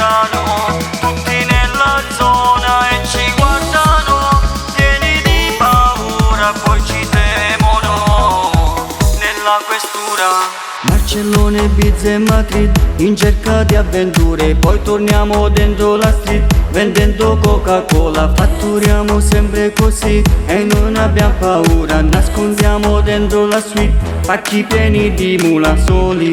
rispettano, tutti nella zona e ci guardano, pieni di paura, poi ci temono nella questura. Barcellona, Ibiza e Madrid, in cerca di avventure, poi torniamo dentro la street, vendendo Coca-Cola. Fatturiamo sempre così e non abbiamo paura, nascondiamo dentro la suite pacchi pieni di mula soli.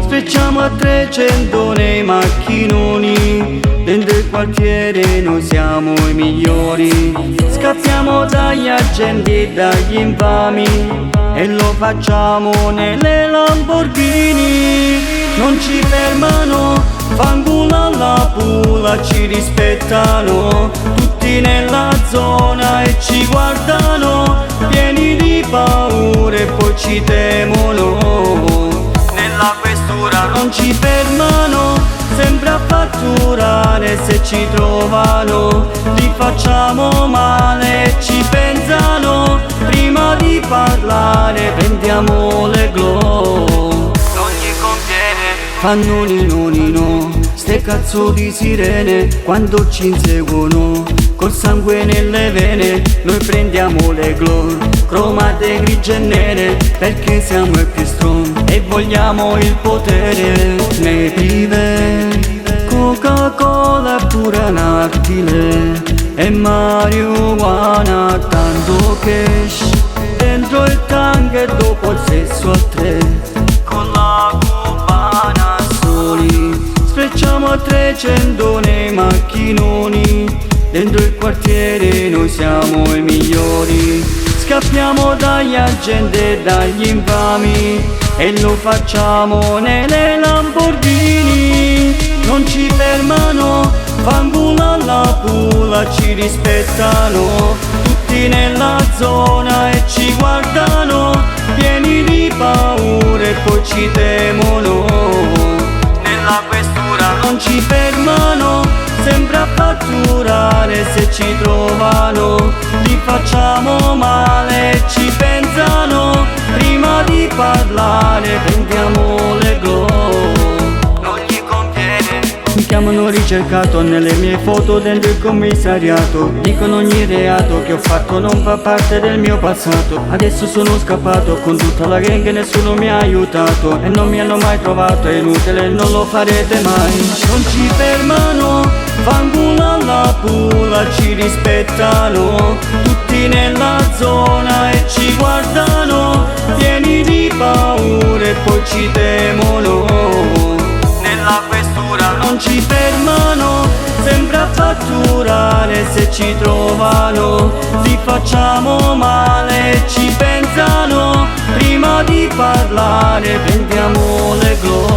Sprecciamo a 300 nei macchinoni, dentro il quartiere noi siamo i migliori. Scappiamo dagli agenti e dagli infami e lo facciamo nelle Lamborghini. Non ci fermano, fanculo alla pula, ci rispettano, tutti nella zona e ci guardano, pieni di paure e poi ci temono nella questura. Non ci fermano, sempre a fatturare, se ci trovano li facciamo male e ci pensano, prima di parlare vendiamo le glow. Non gli conviene, fanno nino nino, ste cazzo di sirene, quando ci inseguono col sangue nelle vene. Noi prendiamo le glow, cromate grigie e nere, perché siamo i più strong e vogliamo il potere. Ne prive, Coca-Cola è pura narghile e marijuana, tanto cash dentro il tank e dopo il sesso a 3 con la cubana soli. Sprecciamo a 300 nei macchinoni, dentro il quartiere noi siamo i migliori. Scappiamo dagli agenti e dagli infami e lo facciamo nelle Lamborghini. Non ci fermano, fanculo alla pula, ci rispettano, tutti nella zona e ci guardano, pieni di paure e poi ci temono nella questura. Non ci fermano, sempre a fatturare, se ci trovano li facciamo male e ci pensano, prima di parlare vendiamo le glow. Mi chiamano ricercato nelle mie foto dentro il commissariato, dicono ogni reato che ho fatto non fa parte del mio passato. Adesso sono scappato con tutta la gang e nessuno mi ha aiutato e non mi hanno mai trovato, è inutile, non lo farete mai. Non ci fermano, fanculo alla pula, ci rispettano, tutti nella zona e ci guardano, pieni di paure e poi ci temono nella questura. Non ci fermano, sempre a fatturare, se ci trovano li facciamo male e ci pensano, prima di parlare vendiamo le glow.